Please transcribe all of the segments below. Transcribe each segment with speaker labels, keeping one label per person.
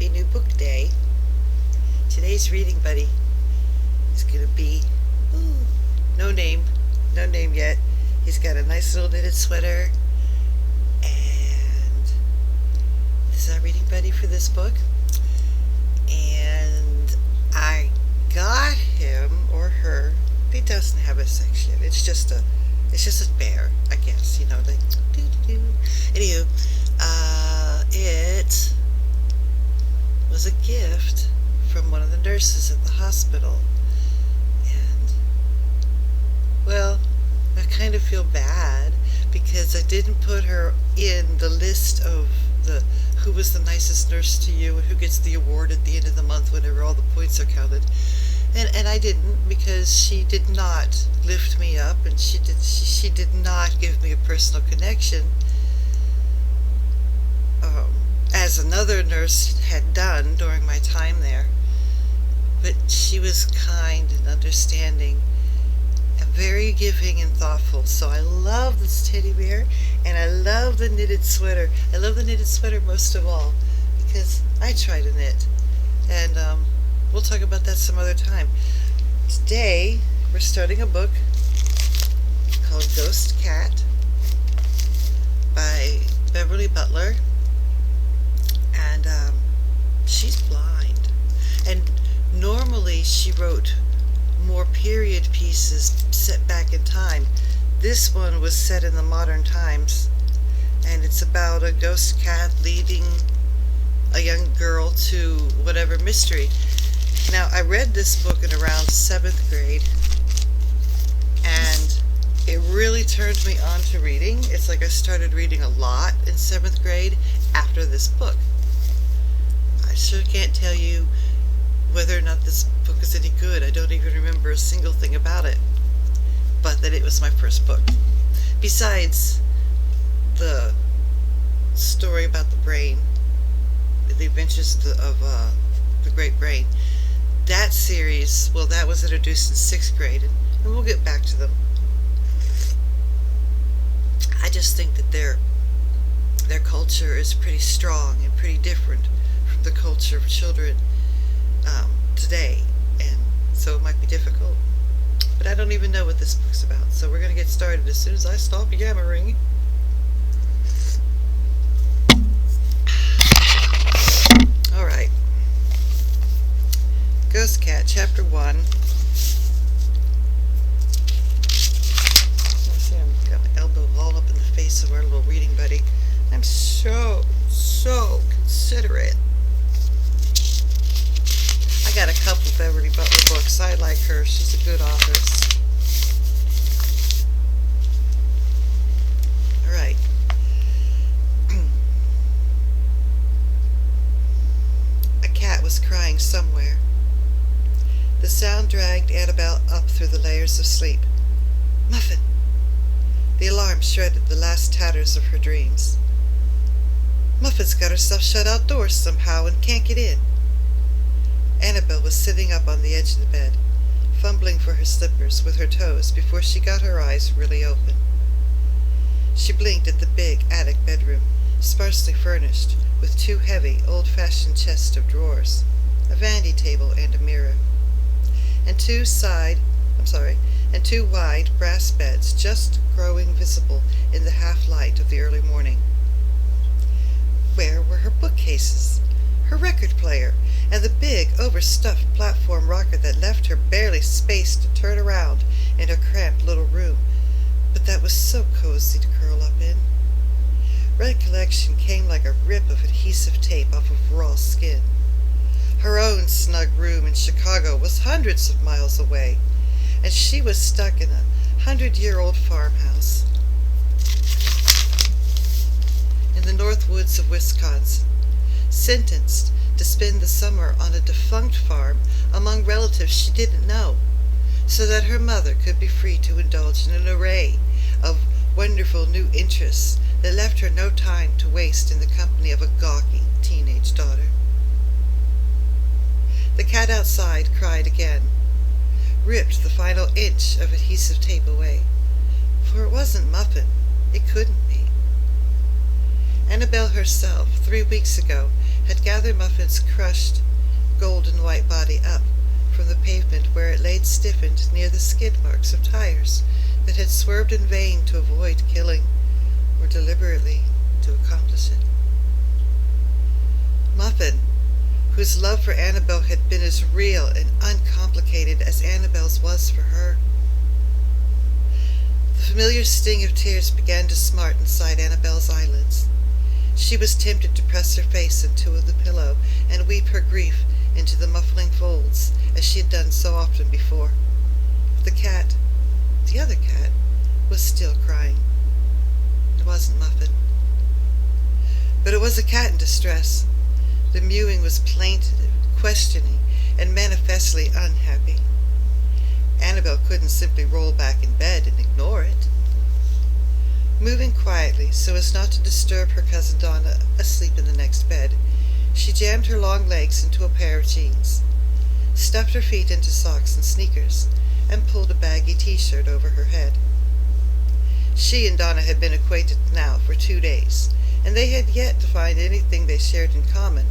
Speaker 1: Happy New Book Day. Today's reading buddy is going to be, no name yet. He's got a nice little knitted sweater, and this is our reading buddy for this book. And I got him or her. It doesn't have a section. It's just a bear, I guess. Like doo-doo-doo. Anywho, it was a gift from one of the nurses at the hospital, and well, I kind of feel bad because I didn't put her in the list of who was the nicest nurse to you and who gets the award at the end of the month whenever all the points are counted. And I didn't, because she did not lift me up, and she did not give me a personal connection, as another nurse had done during my time there. But she was kind and understanding and very giving and thoughtful. So I love this teddy bear, and I love the knitted sweater. I love the knitted sweater most of all because I try to knit, and we'll talk about that some other time. Today we're starting a book called Ghost Cat by Beverly Butler, and she's blind, and normally she wrote more period pieces set back in time. This one was set in the modern times, and it's about a ghost cat leading a young girl to whatever mystery. Now, I read this book in around 7th grade, and it really turned me on to reading. It's like I started reading a lot in 7th grade after this book. I sure can't tell you whether or not this book is any good. I don't even remember a single thing about it, but that it was my first book. Besides the story about the brain, the adventures of the great brain. That series, well, that was introduced in 6th grade, and we'll get back to them. I just think that their culture is pretty strong and pretty different from the culture of children today, and so it might be difficult. But I don't even know what this book's about, so we're going to get started as soon as I stop yammering. Alright. Ghost Cat, Chapter 1. Let's see, I've got my elbow all up in the face of our little reading buddy. I'm so considerate. I got a couple Beverly Butler books. I like her. She's a good author. Alright. A cat was crying somewhere. The sound dragged Annabel up through the layers of sleep. Muffin! The alarm shredded the last tatters of her dreams. Muffin's got herself shut outdoors somehow and can't get in. Annabel was sitting up on the edge of the bed, fumbling for her slippers with her toes before she got her eyes really open. She blinked at the big attic bedroom, sparsely furnished, with 2 heavy, old-fashioned chests of drawers, a vanity table and a mirror, and 2 wide brass beds just growing visible in the half-light of the early morning. Where were her bookcases, her record player, and the big, overstuffed platform rocker that left her barely space to turn around in her cramped little room, but that was so cozy to curl up in? Recollection came like a rip of adhesive tape off of raw skin. Her own snug room in Chicago was hundreds of miles away, and she was stuck in a 100-year-old farmhouse in the north woods of Wisconsin, sentenced to spend the summer on a defunct farm among relatives she didn't know, so that her mother could be free to indulge in an array of wonderful new interests that left her no time to waste in the company of a gawky teenage daughter. The cat outside cried again, ripped the final inch of adhesive tape away, for it wasn't Muffin. It couldn't be. Annabel herself, 3 weeks ago, had gathered Muffin's crushed golden white body up from the pavement where it laid stiffened near the skid marks of tires that had swerved in vain to avoid killing, or deliberately to accomplish it. Muffin, whose love for Annabel had been as real and uncomplicated as Annabel's was for her. The familiar sting of tears began to smart inside Annabel's eyelids. She was tempted to press her face into the pillow and weep her grief into the muffling folds, as she had done so often before. The cat, the other cat, was still crying. It wasn't Muffin. But it was a cat in distress. The mewing was plaintive, questioning, and manifestly unhappy. Annabel couldn't simply roll back in bed and ignore it. Moving quietly so as not to disturb her cousin Donna, asleep in the next bed, she jammed her long legs into a pair of jeans, stuffed her feet into socks and sneakers, and pulled a baggy t-shirt over her head. She and Donna had been acquainted now for 2 days, and they had yet to find anything they shared in common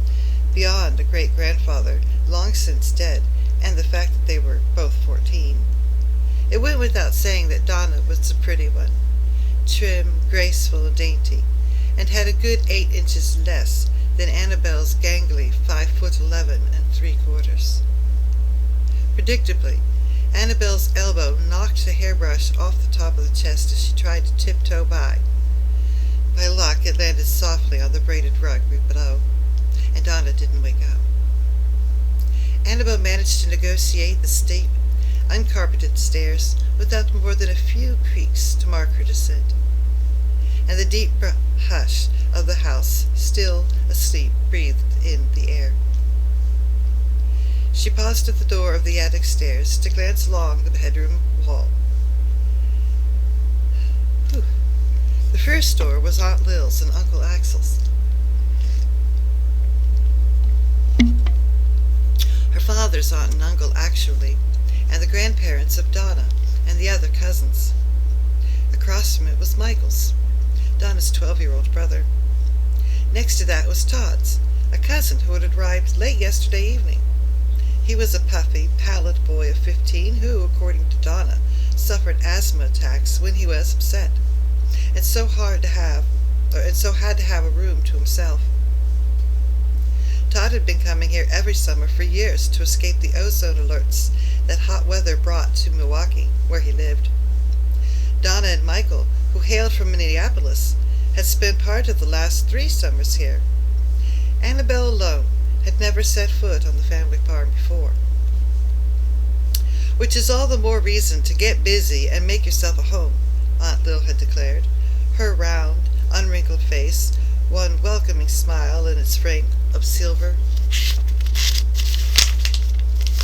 Speaker 1: beyond a great-grandfather long since dead and the fact that they were both 14. It went without saying that Donna was the pretty one, trim, graceful, and dainty, and had a good 8 inches less than Annabel's gangly 5'11" 3/4. Predictably, Annabel's elbow knocked the hairbrush off the top of the chest as she tried to tiptoe by. By luck, it landed softly on the braided rug below, and Donna didn't wake up. Annabel managed to negotiate the steep, uncarpeted stairs without more than a few creaks to mark her descent, and the deep hush of the house, still asleep, breathed in the air. She paused at the door of the attic stairs to glance along the bedroom wall. Whew. The first door was Aunt Lil's and Uncle Axel's. Her father's aunt and uncle, actually, and the grandparents of Donna and the other cousins. Across from it was Michael's, Donna's 12-year-old brother. Next to that was Todd's, a cousin who had arrived late yesterday evening. He was a puffy, pallid boy of 15 who, according to Donna, suffered asthma attacks when he was upset, and so had to have a room to himself. Todd had been coming here every summer for years to escape the ozone alerts that hot weather brought to Milwaukee, where he lived. Donna and Michael, who hailed from Minneapolis, had spent part of the last 3 summers here. Annabel alone had never set foot on the family farm before. Which is all the more reason to get busy and make yourself a home, Aunt Lil had declared, her round, unwrinkled face, one welcoming smile in its frame of silver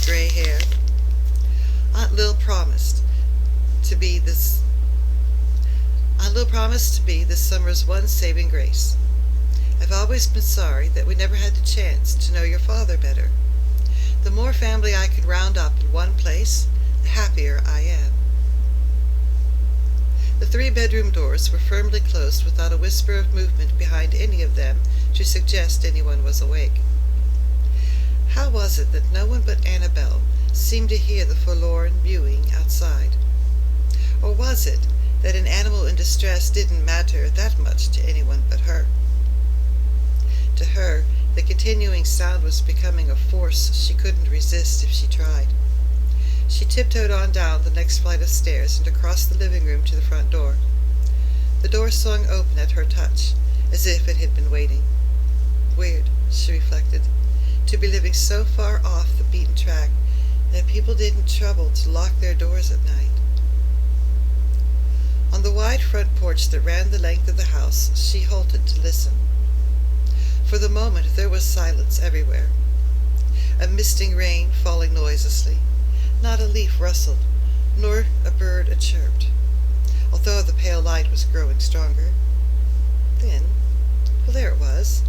Speaker 1: gray hair. Aunt Lil promised to be this summer's one saving grace. I've always been sorry that we never had the chance to know your father better. The more family I can round up in one place, the happier I am. The 3 bedroom doors were firmly closed without a whisper of movement behind any of them to suggest anyone was awake. How was it that no one but Annabel seemed to hear the forlorn mewing outside? Or was it that an animal in distress didn't matter that much to anyone but her? To her, the continuing sound was becoming a force she couldn't resist if she tried. She tiptoed on down the next flight of stairs and across the living room to the front door. The door swung open at her touch, as if it had been waiting. Weird, she reflected, to be living so far off the beaten track that people didn't trouble to lock their doors at night. On the wide front porch that ran the length of the house, she halted to listen. For the moment there was silence everywhere. A misting rain falling noiselessly. Not a leaf rustled, nor a bird chirped, although the pale light was growing stronger. Then, well, there it was,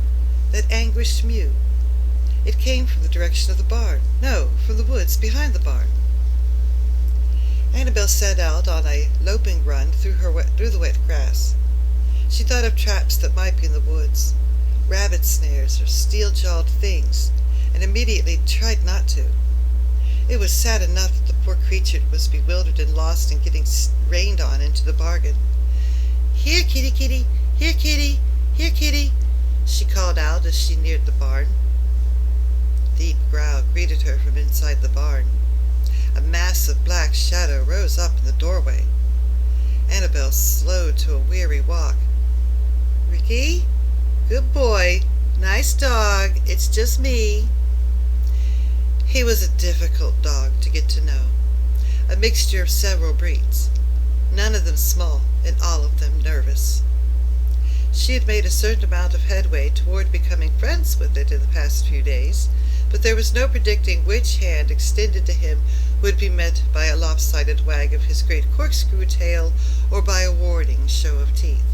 Speaker 1: that anguished mew. It came from the direction of the barn. No, from the woods behind the barn. Annabel set out on a loping run through the wet grass. She thought of traps that might be in the woods, rabbit snares or steel-jawed things, and immediately tried not to. It was sad enough that the poor creature was bewildered and lost in getting rained on into the bargain. "Here, kitty, kitty! Here, kitty! Here, kitty!" she called out as she neared the barn. A deep growl greeted her from inside the barn. A massive black shadow rose up in the doorway. Annabel slowed to a weary walk. "Ricky? Good boy. Nice dog. It's just me." He was a difficult dog to get to know. A mixture of several breeds. None of them small, and all of them nervous. She had made a certain amount of headway toward becoming friends with it in the past few days, but there was no predicting which hand extended to him would be met by a lopsided wag of his great corkscrew tail or by a warning show of teeth.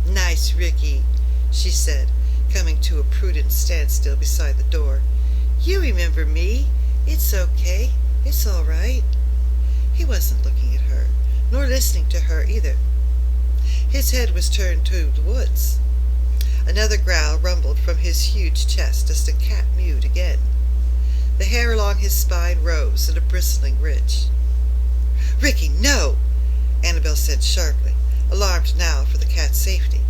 Speaker 1: "Nice, Ricky," she said, coming to a prudent standstill beside the door. "You remember me. It's okay. It's all right." He wasn't looking at her, nor listening to her either. His head was turned to the woods. Another growl rumbled from his huge chest as the cat mewed again. The hair along his spine rose in a bristling ridge. "Ricky, no!" Annabel said sharply, alarmed now for the cat's safety.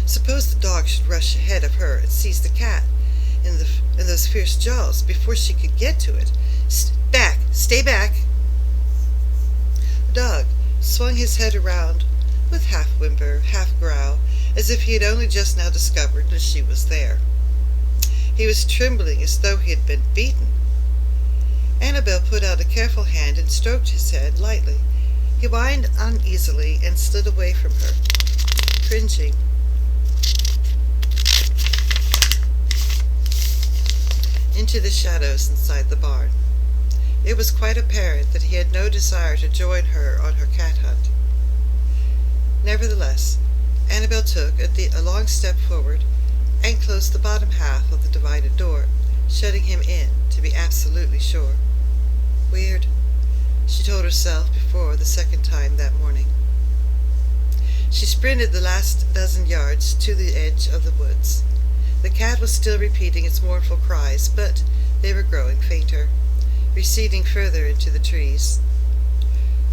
Speaker 1: Suppose the dog should rush ahead of her and seize the cat in those fierce jaws before she could get to it. "Back! Stay back!" The dog swung his head around with half whimper, half growl, as if he had only just now discovered that she was there. He was trembling as though he had been beaten. Annabel put out a careful hand and stroked his head lightly. He whined uneasily and slid away from her, cringing. Into the shadows inside the barn. It was quite apparent that he had no desire to join her on her cat hunt. Nevertheless, Annabel took a long step forward and closed the bottom half of the divided door, shutting him in to be absolutely sure. Weird, she told herself before the second time that morning. She sprinted the last dozen yards to the edge of the woods. The cat was still repeating its mournful cries, but they were growing fainter, receding further into the trees.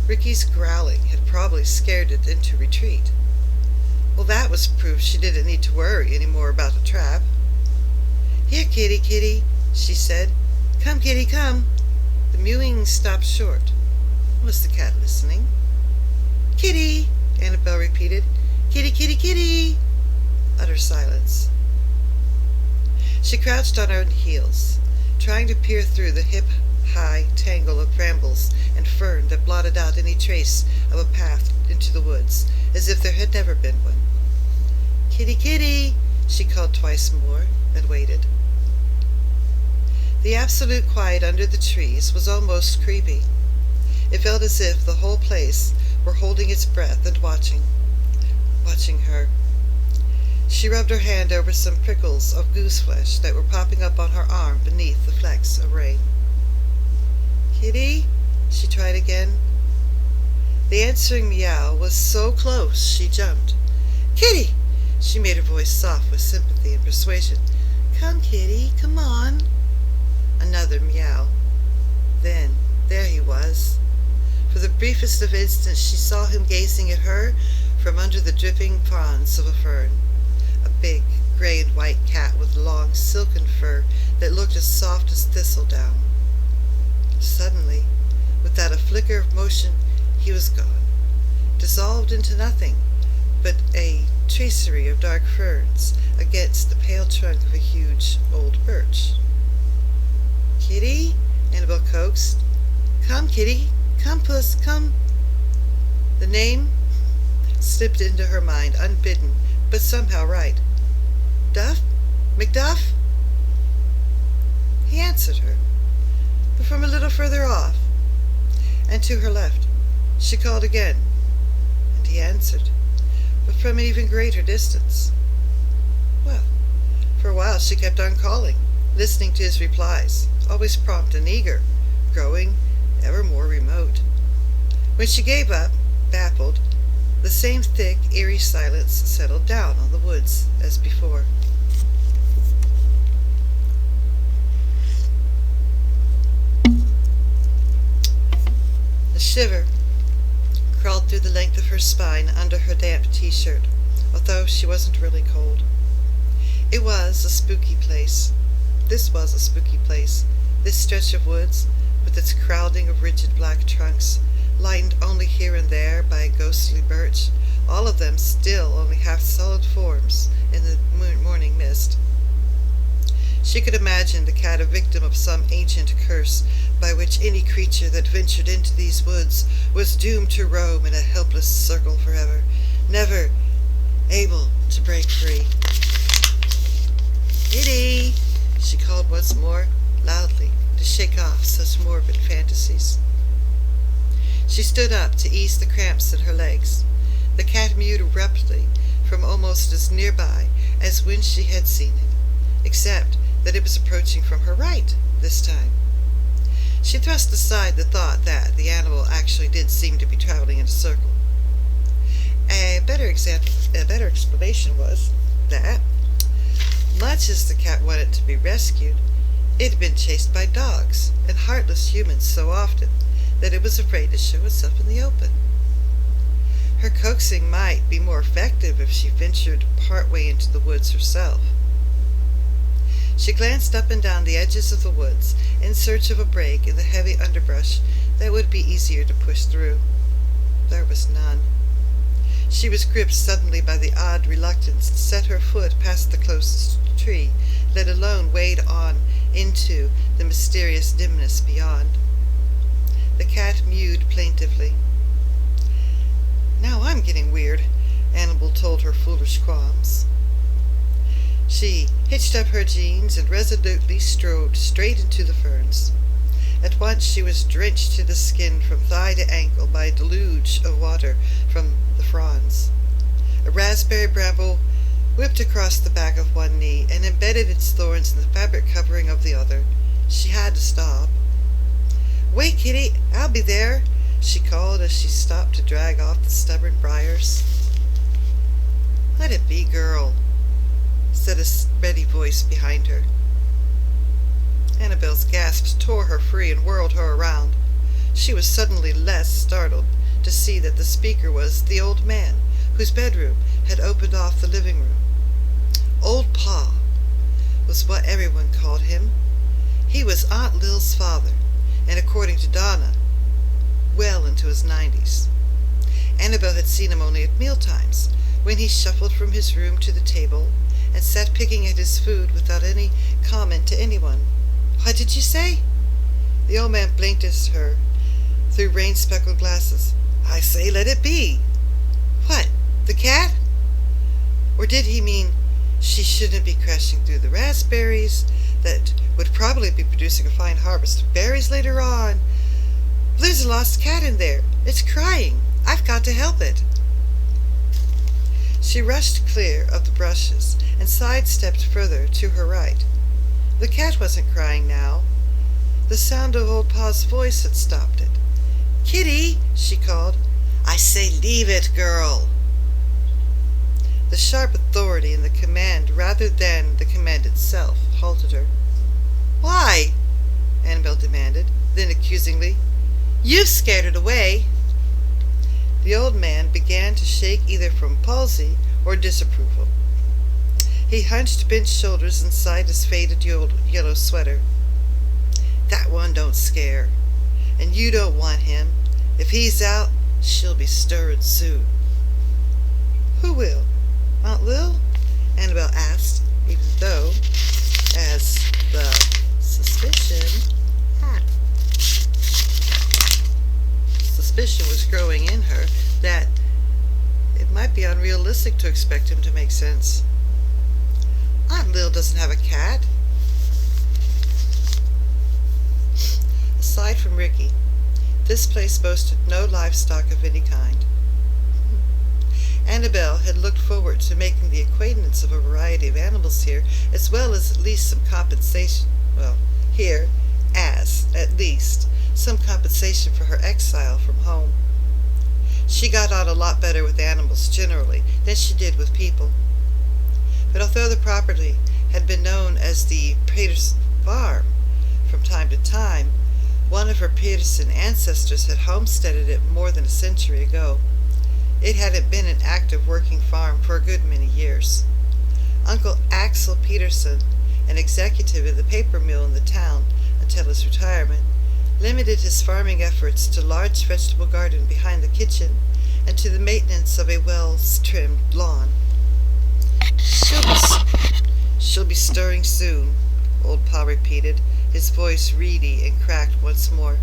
Speaker 1: Ricky's growling had probably scared it into retreat. Well, that was proof she didn't need to worry any more about a trap. "Here, kitty, kitty," she said. "Come, kitty, come." The mewing stopped short. Was the cat listening? "Kitty," Annabel repeated. "Kitty, kitty, kitty." Utter silence. She crouched on her heels, trying to peer through the hip-high tangle of brambles and fern that blotted out any trace of a path into the woods, as if there had never been one. "Kitty, kitty," she called twice more, and waited. The absolute quiet under the trees was almost creepy. It felt as if the whole place were holding its breath and watching her. She rubbed her hand over some prickles of goose-flesh that were popping up on her arm beneath the flecks of rain. "Kitty?" she tried again. The answering meow was so close she jumped. "Kitty!" She made her voice soft with sympathy and persuasion. "Come, kitty, come on." Another meow. Then, there he was. For the briefest of instants she saw him gazing at her from under the dripping fronds of a fern. A big, gray and white cat with long, silken fur that looked as soft as thistledown. Suddenly, without a flicker of motion, he was gone, dissolved into nothing but a tracery of dark ferns against the pale trunk of a huge old birch. "Kitty?" Annabel coaxed. "Come, kitty. Come, puss, come." The name slipped into her mind unbidden, but somehow right. "Duff? McDuff?" He answered her, but from a little further off, and to her left. She called again, and he answered, but from an even greater distance. Well, for a while she kept on calling, listening to his replies, always prompt and eager, growing ever more remote. When she gave up, baffled, the same thick, eerie silence settled down on the woods as before. shiver crawled through the length of her spine under her damp t-shirt, although she wasn't really cold. It was a spooky place. This was a spooky place, this stretch of woods, with its crowding of rigid black trunks, lightened only here and there by a ghostly birch, all of them still only half-solid forms in the morning mist. She could imagine the cat a victim of some ancient curse by which any creature that ventured into these woods was doomed to roam in a helpless circle forever, never able to break free. "Kitty!" she called once more, loudly, to shake off such morbid fantasies. She stood up to ease the cramps in her legs. The cat mewed abruptly from almost as nearby as when she had seen it, except that it was approaching from her right this time. She thrust aside the thought that the animal actually did seem to be traveling in a circle. A better explanation was that, much as the cat wanted to be rescued, it had been chased by dogs and heartless humans so often that it was afraid to show itself in the open. Her coaxing might be more effective if she ventured partway into the woods herself. She glanced up and down the edges of the woods in search of a break in the heavy underbrush that would be easier to push through. There was none. She was gripped suddenly by the odd reluctance to set her foot past the closest tree, let alone wade on into the mysterious dimness beyond. The cat mewed plaintively. "Now I'm getting weird," Annabel told her foolish qualms. She hitched up her jeans and resolutely strode straight into the ferns. At once she was drenched to the skin from thigh to ankle by a deluge of water from the fronds. A raspberry bramble whipped across the back of one knee and embedded its thorns in the fabric covering of the other. She had to stop. "Wait, Kitty, I'll be there," she called as she stopped to drag off the stubborn briars. "Let it be, girl," said a steady voice behind her. Annabel's gasps tore her free and whirled her around. She was suddenly less startled to see that the speaker was the old man, whose bedroom had opened off the living room. Old Pa was what everyone called him. He was Aunt Lil's father, and according to Donna, well into his 90s. Annabel had seen him only at mealtimes, when he shuffled from his room to the table and sat picking at his food without any comment to anyone. "What did you say?" The old man blinked at her through rain-speckled glasses. "I say let it be." "What, the cat?" Or did he mean she shouldn't be crashing through the raspberries that would probably be producing a fine harvest of berries later on? "There's a lost cat in there. It's crying. I've got to help it." She rushed clear of the brushes and sidestepped further to her right. The cat wasn't crying now. The sound of old Pa's voice had stopped it. "Kitty," she called. "I say leave it, girl." The sharp authority in the command rather than the command itself halted her. "Why?" Annabel demanded, then accusingly, "You've scared it away." The old man began to shake either from palsy or disapproval. He hunched bent shoulders inside his faded yellow sweater. "That one don't scare, and you don't want him. If he's out, she'll be stirring soon." "Who will? Aunt Lil?" Annabel asked, even though, as the suspicion was growing in her that it might be unrealistic to expect him to make sense. "Aunt Lil doesn't have a cat." Aside from Ricky, this place boasted no livestock of any kind. Annabel had looked forward to making the acquaintance of a variety of animals here, as well as at least some compensation. Well, here, as, at least, some compensation for her exile from home. She got on a lot better with animals generally than she did with people. But although the property had been known as the Paterson Farm from time to time, One of her Peterson ancestors had homesteaded it more than a century ago. It hadn't been an active working farm for a good many years. Uncle Axel Peterson, an executive of the paper mill in the town until his retirement, limited his farming efforts to a large vegetable garden behind the kitchen and to the maintenance of a well-trimmed lawn. She'll be stirring soon, old Pa repeated, his voice reedy and cracked once more.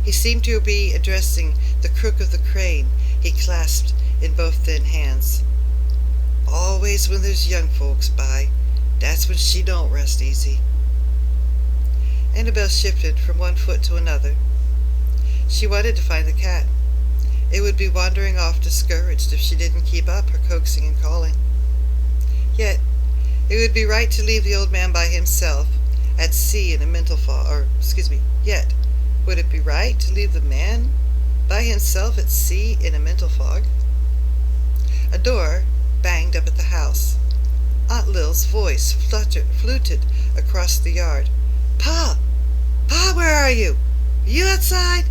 Speaker 1: He seemed to be addressing the crook of the crane he clasped in both thin hands. Always when there's young folks by, that's when she don't rest easy. Annabel shifted from one foot to another. She wanted to find the cat. It would be wandering off discouraged if she didn't keep up her coaxing and calling. Yet, it would be right to leave the old man by himself at sea in a mental fog, yet, would it be right to leave the man by himself at sea in a mental fog? A door banged up at the house. Aunt Lil's voice fluted across the yard. Pa! Pa, where are you? You outside?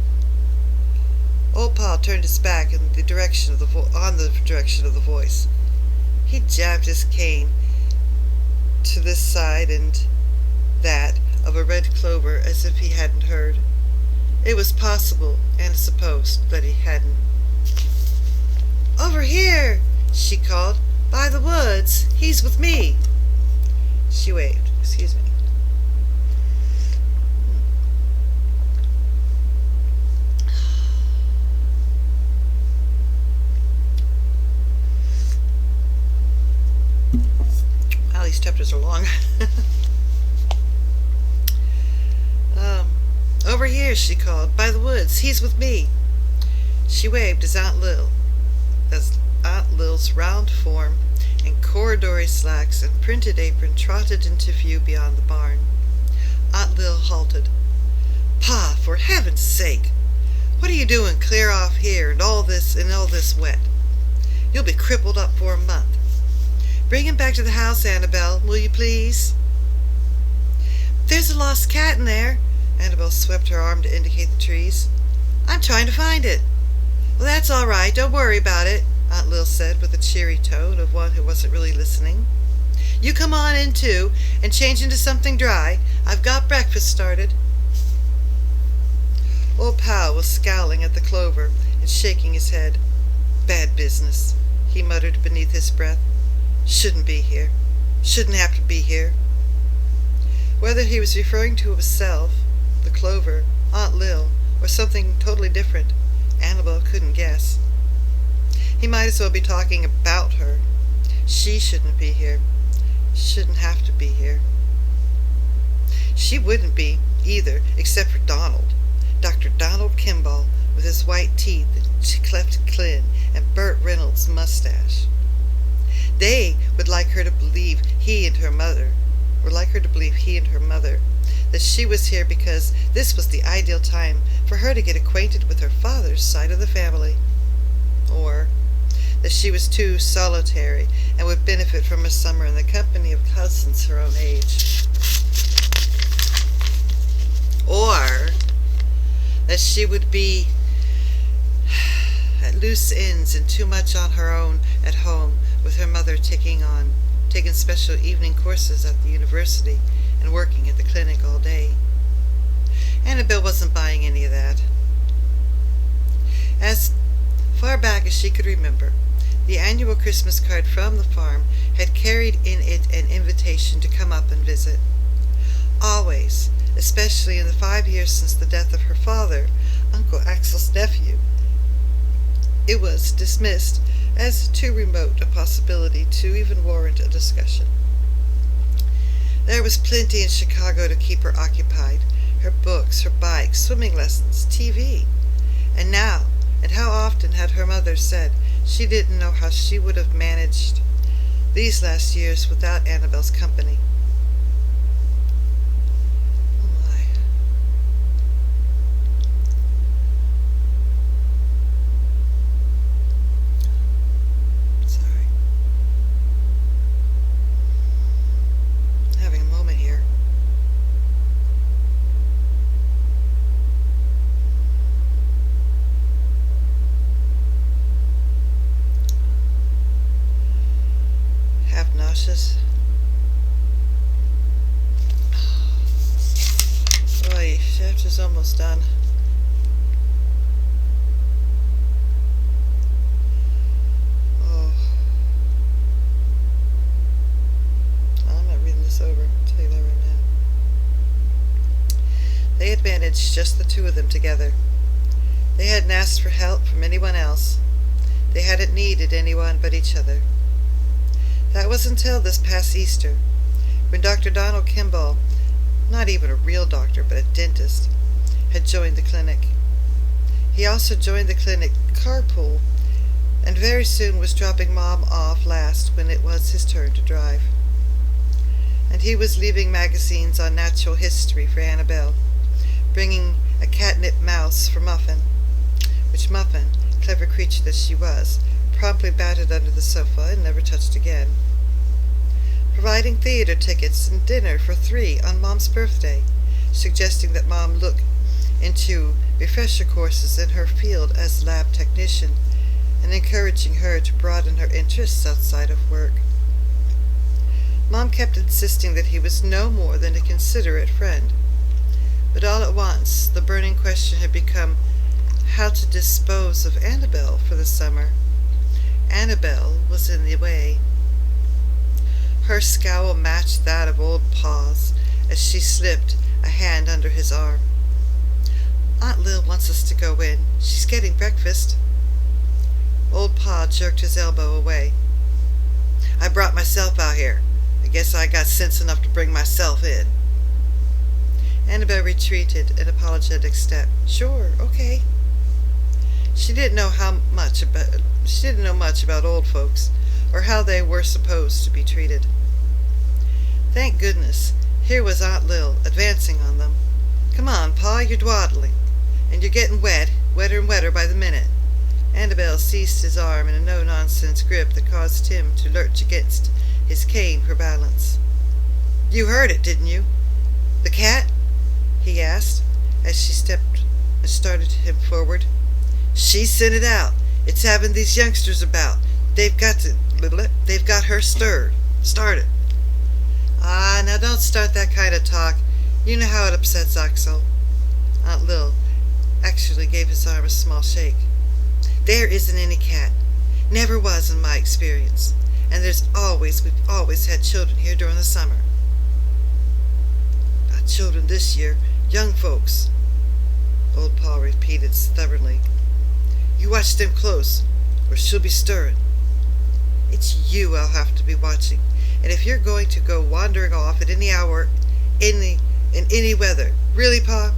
Speaker 1: Old Pa turned his back in the direction of the voice. He jabbed his cane to this side and that of a red clover as if he hadn't heard. It was possible, and supposed, that he hadn't. Over here, she called. By the woods. He's with me. She waved. Excuse me. Wow, these chapters are long. Over here, she called. By the woods. He's with me. She waved as Aunt Lil's round form in corduroy slacks and printed apron trotted into view beyond the barn. Aunt Lil halted. Pa, for heaven's sake! What are you doing clear off here and all this wet? You'll be crippled up for a month. Bring him back to the house, Annabel, will you please? There's a lost cat in there. Annabel swept her arm to indicate the trees. I'm trying to find it. Well, that's all right. Don't worry about it, Aunt Lil said with a cheery tone of one who wasn't really listening. You come on in, too, and change into something dry. I've got breakfast started. Old Pal was scowling at the clover and shaking his head. Bad business, he muttered beneath his breath. Shouldn't be here. Shouldn't have to be here. Whether he was referring to himself, the clover, Aunt Lil, or something totally different, Annabel couldn't guess. He might as well be talking about her. She shouldn't be here. Shouldn't have to be here. She wouldn't be, either, except for Donald. Dr. Donald Kimball, with his white teeth and cleft chin, and Burt Reynolds' mustache. They would like her to believe he and her mother, that she was here because this was the ideal time for her to get acquainted with her father's side of the family. Or that she was too solitary and would benefit from a summer in the company of cousins her own age. Or that she would be at loose ends and too much on her own at home, with her mother taking special evening courses at the university and working at the clinic all day. Annabel wasn't buying any of that. As far back as she could remember, the annual Christmas card from the farm had carried in it an invitation to come up and visit. Always, especially in the 5 years since the death of her father, Uncle Axel's nephew, it was dismissed as too remote a possibility to even warrant a discussion. There was plenty in Chicago to keep her occupied, her books, her bike, swimming lessons, TV. And how often had her mother said she didn't know how she would have managed these last years without Annabel's company. Oh my. Sorry. Having a moment here. nauseous. Boy, shift is almost done. Oh. I'm not reading this over. I'll tell you that right now. They had managed just the two of them together. They hadn't asked for help from anyone else. They hadn't needed anyone but each other. That was until this past Easter, when Dr. Donald Kimball, not even a real doctor but a dentist, had joined the clinic. He also joined the clinic carpool, and very soon was dropping Mom off last when it was his turn to drive. And he was leaving magazines on natural history for Annabel, bringing a catnip mouse for Muffin, which Muffin, clever creature that she was, promptly batted under the sofa and never touched again. Providing theater tickets and dinner for 3 on Mom's birthday, suggesting that Mom look into refresher courses in her field as lab technician, and encouraging her to broaden her interests outside of work. Mom kept insisting that he was no more than a considerate friend, but all at once the burning question had become how to dispose of Annabel for the summer. Annabel was in the way. Her scowl matched that of old Pa's as she slipped a hand under his arm. Aunt Lil wants us to go in. She's getting breakfast. Old Pa jerked his elbow away. I brought myself out here. I guess I got sense enough to bring myself in. Annabel retreated an apologetic step. Sure, okay. She didn't know much about old folks, or how they were supposed to be treated. Thank goodness, here was Aunt Lil advancing on them. Come on, Pa, you're dwaddling, and you're getting wetter and wetter by the minute. Annabel seized his arm in a no-nonsense grip that caused him to lurch against his cane for balance. You heard it, didn't you? The cat? He asked, as she started him forward. She sent it out. It's having these youngsters about. They've got her started. Ah, now don't start that kind of talk. You know how it upsets Axel. Aunt Lil actually gave his arm a small shake. There isn't any cat. Never was in my experience. And we've always had children here during the summer. Not children this year, young folks, old Pa repeated stubbornly. You watch them close, or she'll be stirring. It's you I'll have to be watching, and if you're going to go wandering off at any hour, in any weather, really, Pa?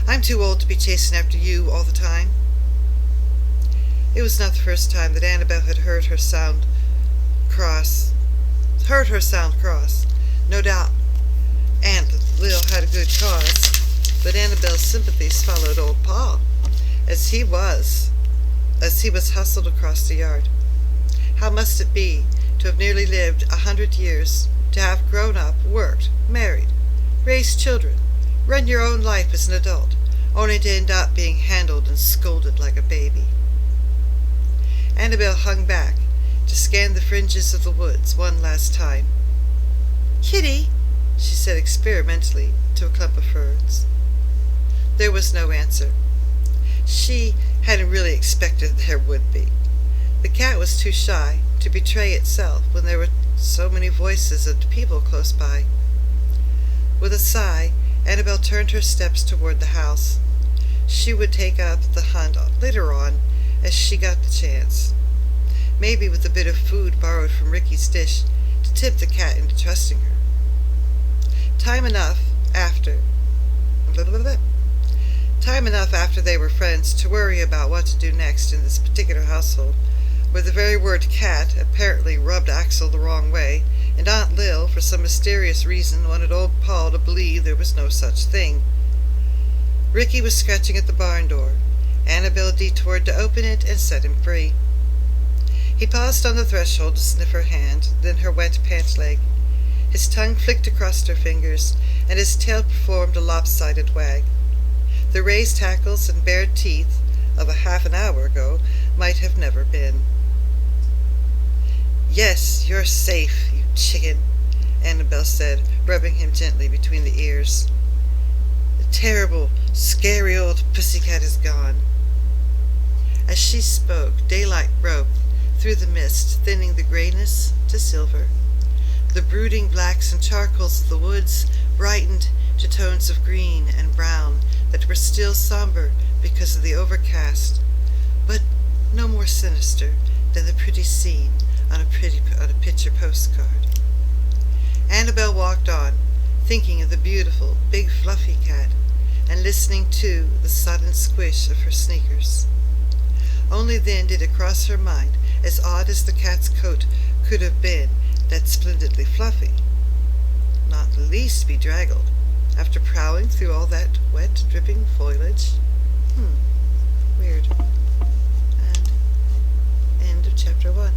Speaker 1: I'm too old to be chasing after you all the time. It was not the first time that Annabel had heard her sound cross. No doubt Aunt Lil had a good cause, but Annabel's sympathies followed old Pa, as he was hustled across the yard. How must it be to have nearly lived 100 years, to have grown up, worked, married, raised children, run your own life as an adult, only to end up being handled and scolded like a baby? Annabel hung back to scan the fringes of the woods one last time. Kitty, she said experimentally to a clump of ferns. There was no answer. She hadn't really expected there would be. The cat was too shy to betray itself when there were so many voices and people close by. With a sigh, Annabel turned her steps toward the house. She would take up the hunt later on as she got the chance, maybe with a bit of food borrowed from Ricky's dish to tempt the cat into trusting her. Time enough after they were friends to worry about what to do next in this particular household, where the very word cat apparently rubbed Axel the wrong way, and Aunt Lil, for some mysterious reason, wanted old Paul to believe there was no such thing. Ricky was scratching at the barn door. Annabel detoured to open it and set him free. He paused on the threshold to sniff her hand, then her wet pant leg. His tongue flicked across her fingers, and his tail performed a lopsided wag. The raised hackles and bared teeth of a half an hour ago might have never been. Yes, you're safe, you chicken, Annabel said, rubbing him gently between the ears. The terrible, scary old pussycat is gone. As she spoke, daylight broke through the mist, thinning the grayness to silver. The brooding blacks and charcoals of the woods brightened to tones of green and brown that were still somber because of the overcast, but no more sinister than the pretty scene on a picture postcard. Annabel walked on, thinking of the beautiful, big fluffy cat, and listening to the sudden squish of her sneakers. Only then did it cross her mind, as odd as the cat's coat could have been, that splendidly fluffy, not the least bedraggled, after prowling through all that wet, dripping foliage. Weird. And end of chapter 1.